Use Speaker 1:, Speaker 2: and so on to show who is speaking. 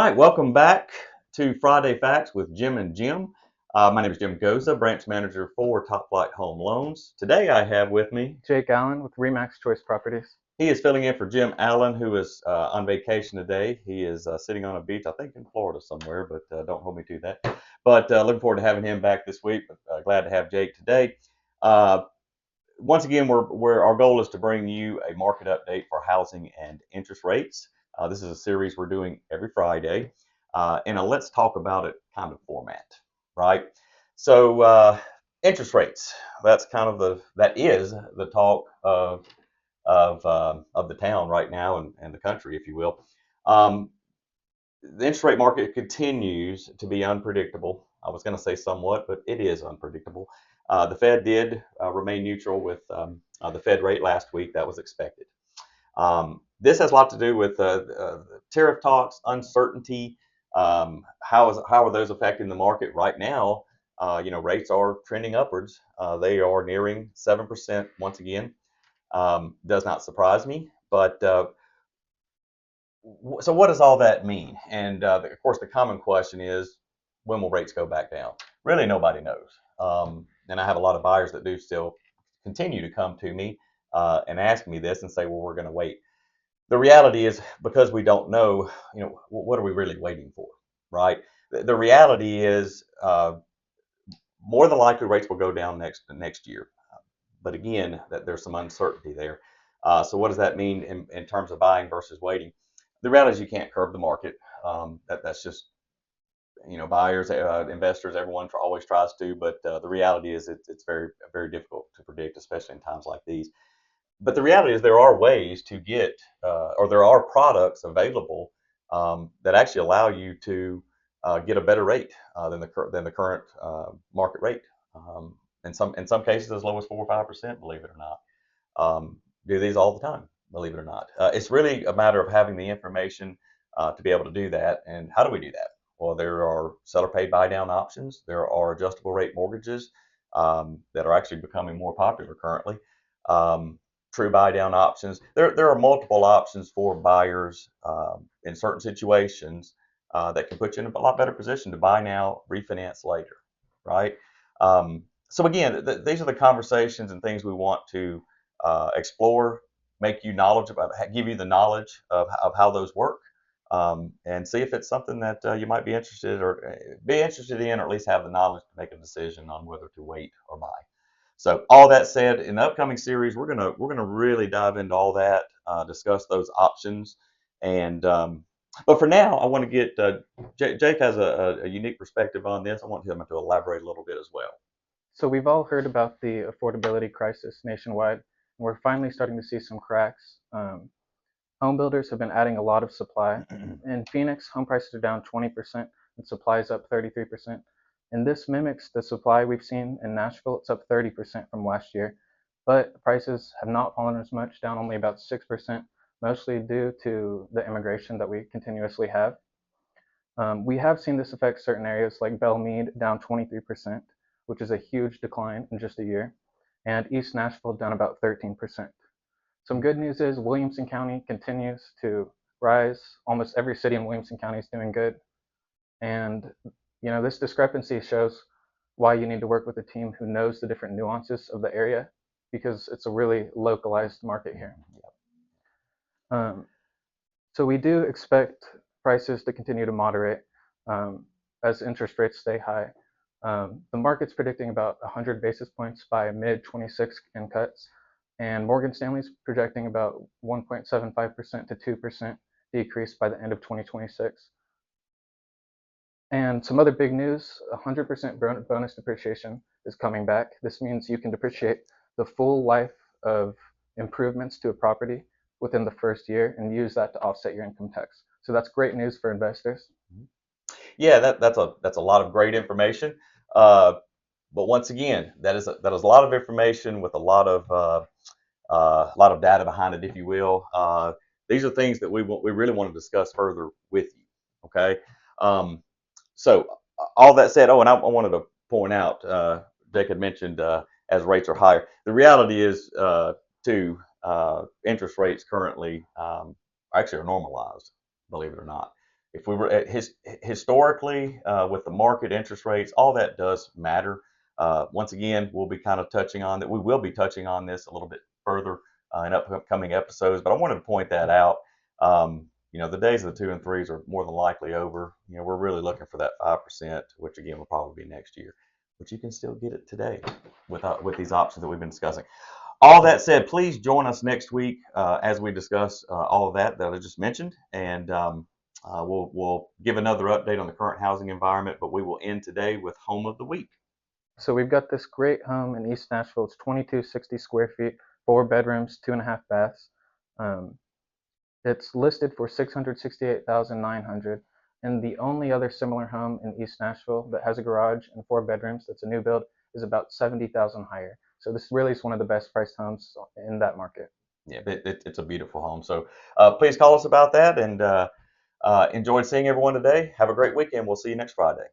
Speaker 1: All right, welcome back to Friday Facts with Jim and Jim. My name is Jim Goza, branch manager for Flite Home Loans. Today I have with me,
Speaker 2: Jake Allen with Remax Choice Properties.
Speaker 1: he is filling in for Jim Allen, who is on vacation today. He is sitting on a beach, I think in Florida somewhere, but don't hold me to that. But looking forward to having him back this week. But, glad to have Jake today. Uh, Once again, our goal is to bring you a market update for housing and interest rates. This is a series we're doing every Friday, in a let's talk about it kind of format, right? So interest rates. That's kind of that is the talk of the town right now and the country, if you will. Um, the interest rate market continues to be unpredictable. I was going to say somewhat, but it is unpredictable. The Fed did remain neutral with the Fed rate last week. That was expected. This has a lot to do with tariff talks, uncertainty. How are those affecting the market right now? Rates are trending upwards. They are nearing 7% once again. Does not surprise me, but so what does all that mean? And of course, the common question is, when will rates go back down? Really, nobody knows. And I have a lot of buyers that do still continue to come to me and ask me this and say, well, we're going to wait. The reality is, because we don't know, what are we really waiting for, right? The reality is, more than likely, rates will go down next year. But again, that there's some uncertainty there. So what does that mean in terms of buying versus waiting? The reality is you can't curb the market. That's just buyers, investors, everyone always tries to, but the reality is it's very very difficult to predict, especially in times like these. But the reality is there are ways to get, or there are products available that actually allow you to get a better rate than the current market rate. In some cases, as low as 4 or 5%, believe it or not. Do these all the time, believe it or not. It's really a matter of having the information to be able to do that. And how do we do that? Well, there are seller paid buy down options. There are adjustable rate mortgages that are actually becoming more popular currently. Um, True buy down options. There are multiple options for buyers in certain situations that can put you in a lot better position to buy now, refinance later, right? So again, these are the conversations and things we want to explore, make you knowledgeable, give you the knowledge of how those work, and see if it's something that you might be interested in, or at least have the knowledge to make a decision on whether to wait or buy. So all that said, in the upcoming series, we're gonna really dive into all that, discuss those options, and but for now, I want to get Jake has a unique perspective on this. I want him to elaborate a little bit as well.
Speaker 2: So we've all heard about the affordability crisis nationwide, and we're finally starting to see some cracks. Home builders have been adding a lot of supply. In Phoenix, home prices are down 20% and supply is up 33%. And this mimics the supply we've seen in Nashville. It's up 30% from last year, but prices have not fallen as much, down only about 6%, mostly due to the immigration that we continuously have. We have seen this affect certain areas like Belmead, down 23%, which is a huge decline in just a year, and East Nashville down about 13%. Some good news is Williamson County continues to rise. Almost every city in Williamson County is doing good. And this discrepancy shows why you need to work with a team who knows the different nuances of the area, because it's a really localized market here. Um, so we do expect prices to continue to moderate as interest rates stay high. The market's predicting about 100 basis points by mid-26 in cuts, and Morgan Stanley's projecting about 1.75% to 2% decrease by the end of 2026. And some other big news, 100% bonus depreciation is coming back. This means you can depreciate the full life of improvements to a property within the first year and use that to offset your income tax. So that's great news for investors.
Speaker 1: Yeah, that's a lot of great information. Uh, but once again, that is a lot of information with a lot of data behind it, if you will. These are things that we really want to discuss further with you. Okay. Um, so all that said, oh, and I wanted to point out, Jake had mentioned as rates are higher. The reality is, too, interest rates currently actually are normalized, believe it or not. if we were at historically with the market interest rates, all that does matter. Once again, we'll be kind of touching on that. We will be touching on this a little bit further in upcoming episodes, but I wanted to point that out. The days of the 2 and 3s are more than likely over. We're really looking for that 5%, which again will probably be next year. But you can still get it today with these options that we've been discussing. All that said, please join us next week as we discuss all of that I just mentioned, and we'll give another update on the current housing environment. But we will end today with Home of the Week.
Speaker 2: So we've got this great home in East Nashville. It's 2260 square feet, 4 bedrooms, 2.5 baths. It's listed for $668,900, and the only other similar home in East Nashville that has a garage and 4 bedrooms that's a new build is about $70,000 higher. So this really is one of the best priced homes in that market.
Speaker 1: Yeah, it's a beautiful home. So please call us about that, and enjoyed seeing everyone today. Have a great weekend. We'll see you next Friday.